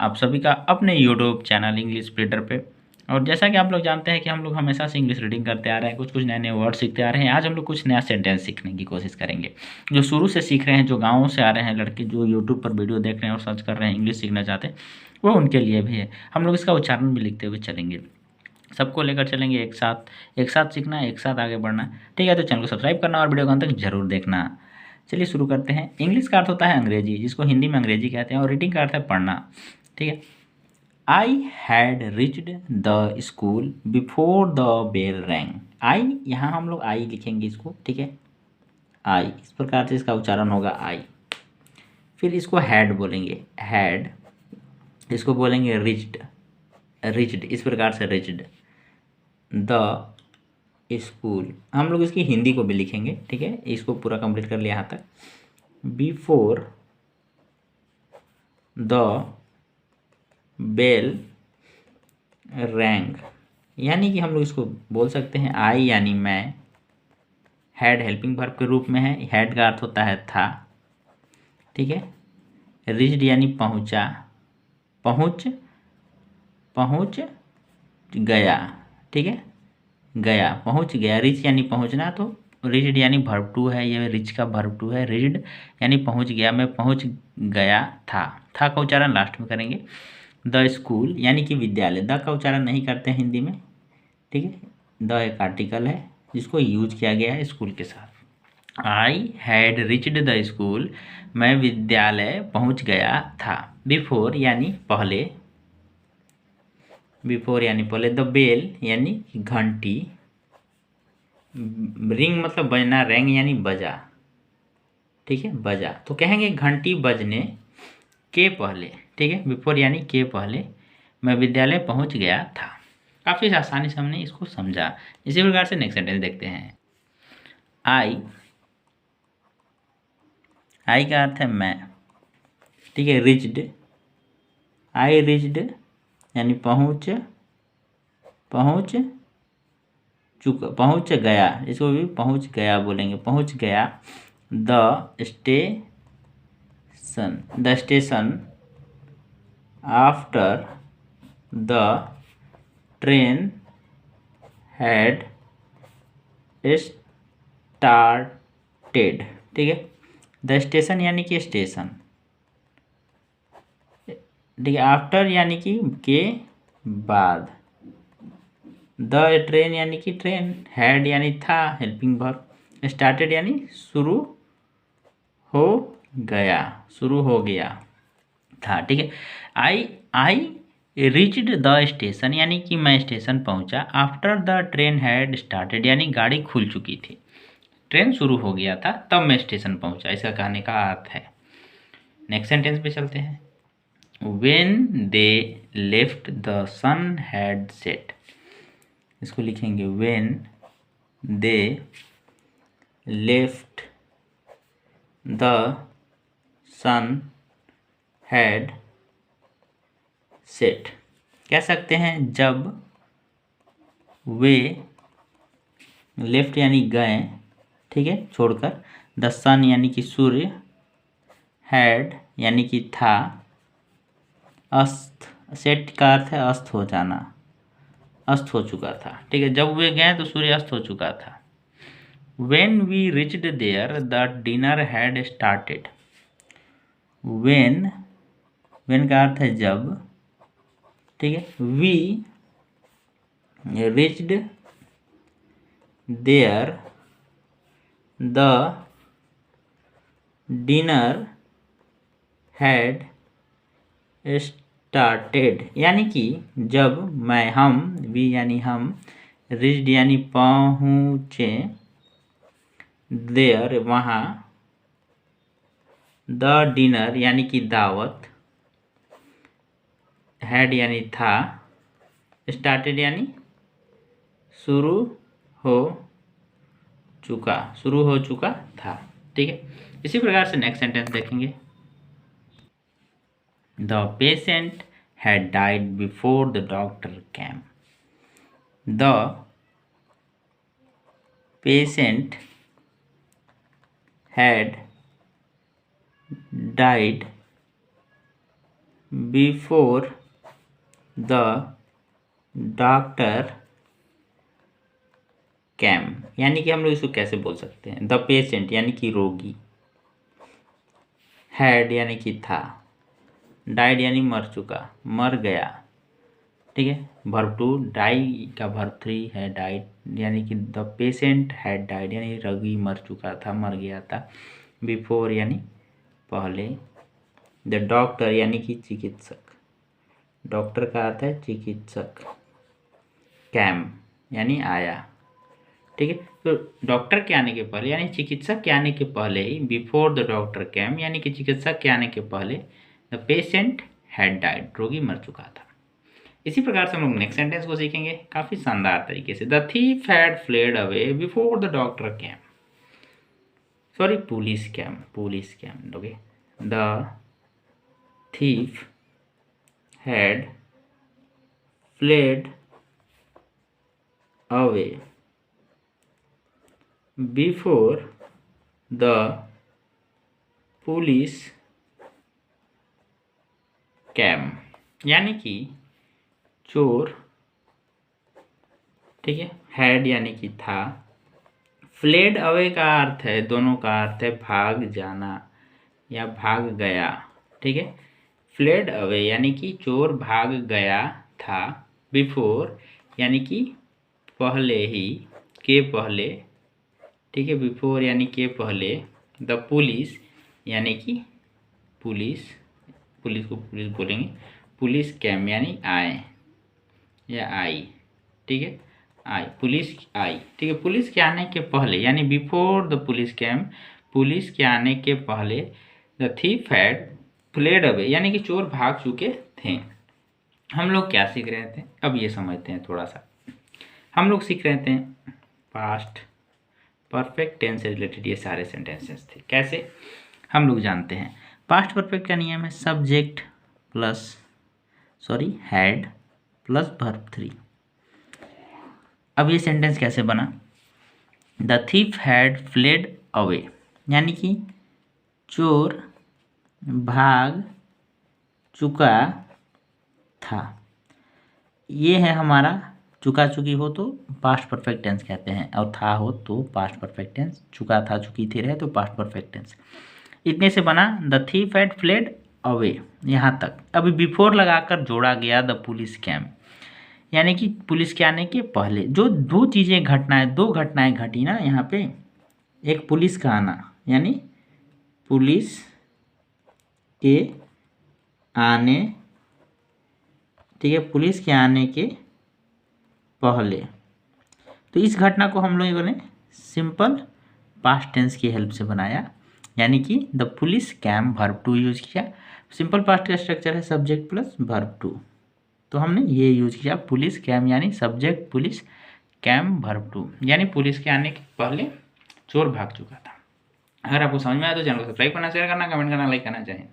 आप सभी का अपने यूट्यूब चैनल इंग्लिश स्पीडर पे। और जैसा कि आप लोग जानते हैं कि हम लोग हमेशा से इंग्लिश रीडिंग करते आ रहे हैं, कुछ कुछ नए नए वर्ड सीखते आ रहे हैं। आज हम लोग कुछ नया सेंटेंस सीखने की कोशिश करेंगे। जो शुरू से सीख रहे हैं, जो गाँव से आ रहे हैं लड़के, जो यूट्यूब पर वीडियो देख रहे हैं और सर्च कर रहे हैं, इंग्लिश सीखना चाहते हैं, वो उनके लिए भी है। हम लोग इसका उच्चारण भी लिखते हुए चलेंगे, सबको लेकर चलेंगे एक साथ सीखना है, एक साथ आगे बढ़ना है। ठीक है, तो चैनल को सब्सक्राइब करना और वीडियो को अंत तक जरूर देखना। चलिए शुरू करते हैं। इंग्लिश का अर्थ होता है अंग्रेजी, जिसको हिंदी में अंग्रेजी कहते हैं, और रीडिंग का अर्थ है पढ़ना। ठीक है। I had reached the school before the bell rang. I, यहाँ हम लोग आई लिखेंगे इसको। ठीक है, आई, इस प्रकार से इसका उच्चारण होगा आई। फिर इसको हैड बोलेंगे, हैड। इसको बोलेंगे रिच्ड, रिच्ड, इस प्रकार से रिच्ड। द स्कूल, हम लोग इसकी हिंदी को भी लिखेंगे। ठीक है, इसको पूरा कंप्लीट कर लिया यहाँ तक। बिफोर द बेल रैंग, यानी कि हम लोग इसको बोल सकते हैं आई यानी मैं, हैड हेल्पिंग वर्ब के रूप में है। हैड का अर्थ होता है था। ठीक है। रिच्ड यानी पहुंचा, पहुंच, पहुंच गया। ठीक है, गया, पहुंच गया। रिच यानी पहुंचना, तो रिच्ड यानी वर्ब टू है, ये रिच का वर्ब टू है। रिच्ड यानी पहुंच गया, मैं पहुंच गया था। था का उच्चारण लास्ट में करेंगे। द स्कूल यानी कि विद्यालय, द का उच्चारण नहीं करते हैं हिंदी में। ठीक है, द एक आर्टिकल है जिसको यूज किया गया है स्कूल के साथ। I had reached the school, मैं विद्यालय पहुंच गया था। बिफोर यानी पहले, बिफोर यानी पहले। द बेल यानी घंटी, रिंग मतलब बजना, रैंग यानी बजा। ठीक है, बजा, तो कहेंगे घंटी बजने के पहले। ठीक है, बिफोर यानी के पहले मैं विद्यालय पहुंच गया था। काफ़ी आसानी से हमने इसको समझा। इसी प्रकार से नेक्स्ट सेंटेंस देखते हैं। आई, आई का अर्थ है मैं। ठीक है, रिच्ड, आई रिच्ड यानी पहुंच, पहुंच चुका, पहुंच गया, इसको भी पहुंच गया बोलेंगे, पहुंच गया। The station after the train had started. ठीक है, द स्टेशन यानी कि स्टेशन। ठीक है, आफ्टर यानी कि के बाद। द ट्रेन यानी कि ट्रेन, हैड यानी था हेल्पिंग वर्ब, स्टार्टेड यानी शुरू हो गया, शुरू हो गया था। ठीक है, आई आई रीच्ड द स्टेशन यानी कि मैं स्टेशन पहुंचा। After the train had started यानी गाड़ी खुल चुकी थी, ट्रेन शुरू हो गया था, तब मैं स्टेशन पहुंचा, इसका कहने का अर्थ है। नेक्स्ट सेंटेंस पे चलते हैं। When they left the sun had set, इसको लिखेंगे when they left the sun had set, कह सकते हैं जब वे, लेफ्ट यानी गए, ठीक है, छोड़कर, द सन यानी कि सूर्य, हैड यानी कि था, अस्त, सेट का अर्थ है अस्त हो जाना, अस्त हो चुका था। ठीक है, जब वे गए तो सूर्य अस्त हो चुका था। When we reached there, the dinner had started. when का अर्थ है जब। ठीक है, we reached there, the dinner had started, यानी कि जब मैं, हम, वी यानी हम, रिच्ड यानी पहुँचे, देयर वहाँ, द डिनर यानी कि दावत, हैड यानी था, स्टार्टेड यानी शुरू हो चुका, शुरू हो चुका था। ठीक है, इसी प्रकार से नेक्स्ट सेंटेंस देखेंगे। The patient had died before the doctor came. The patient had died before the doctor came, यानी कि हम लोग इसको कैसे बोल सकते हैं, द पेशेंट यानी कि रोगी, हैड यानी कि था, डाइड यानी मर चुका, मर गया, ठीक है। वर्ब 2 डाई का वर्ब 3 है डाइड, यानी कि द पेशेंट हैड डाइड यानी रोगी मर चुका था, मर गया था। बिफोर यानी पहले, द डॉक्टर यानी कि चिकित्सक, डॉक्टर का अर्थ है चिकित्सक, कैम यानी आया, ठीक है। तो डॉक्टर के आने के पहले यानी चिकित्सक के आने के पहले ही, बिफोर द डॉक्टर कैम यानी कि चिकित्सक के आने के पहले, द पेशेंट हैड डाइड रोगी मर चुका था। इसी प्रकार से हम लोग नेक्स्ट सेंटेंस को सीखेंगे काफ़ी शानदार तरीके से। The thief had fled away before the doctor came, sorry police came, okay. The thief had fled away before the police came, यानी कि चोर, ठीक है, हैड यानी कि था, फ्लेड अवे का अर्थ है, दोनों का अर्थ है भाग जाना या भाग गया, ठीक है। फ्लेड अवे यानी कि चोर भाग गया था, बिफोर यानी कि पहले ही, के पहले, ठीक है, बिफोर यानी के पहले, द पुलिस यानी कि पुलिस को पुलिस बोलेंगे, पुलिस कैम यानी आए या आई, ठीक है, आई, पुलिस आई, ठीक है। पुलिस के आने के पहले यानी before the police came, police के आने के पहले, the thief had fled away यानी कि चोर भाग चुके थे। हम लोग क्या सीख रहे थे, अब ये समझते हैं थोड़ा सा। हम लोग सीख रहे थे पास्ट परफेक्ट टेंस से रिलेटेड ये सारे सेंटेंसेस थे। कैसे, हम लोग जानते हैं पास्ट परफेक्ट का नियम है subject plus had plus verb 3। अब ये सेंटेंस कैसे बना, the thief had fled away यानी कि चोर भाग चुका था। ये है हमारा चुका चुकी हो तो पास्ट परफेक्ट टेंस कहते हैं, और था हो तो पास्ट परफेक्ट टेंस, चुका था चुकी थी रहे तो पास्ट परफेक्ट टेंस। इतने से बना the thief had fled away यहाँ तक। अभी बिफोर लगाकर जोड़ा गया द पुलिस कैम, यानी कि पुलिस के आने के पहले जो दो घटनाएं घटी ना यहाँ पे, एक पुलिस का आना यानी पुलिस के आने, ठीक है, पुलिस के आने के पहले, तो इस घटना को हम लोगों ने सिंपल पास्ट टेंस की हेल्प से बनाया, यानी कि the police came verb 2 use किया। सिंपल पास्ट का स्ट्रक्चर है सब्जेक्ट प्लस वर्ब 2, तो हमने ये यूज किया पुलिस कैम यानी सब्जेक्ट पुलिस कैम वर्ब 2, यानी पुलिस के आने के पहले चोर भाग चुका था। अगर आपको समझ में आया तो चैनल को सब्सक्राइब करना, शेयर करना, कमेंट करना, लाइक करना चाहिए।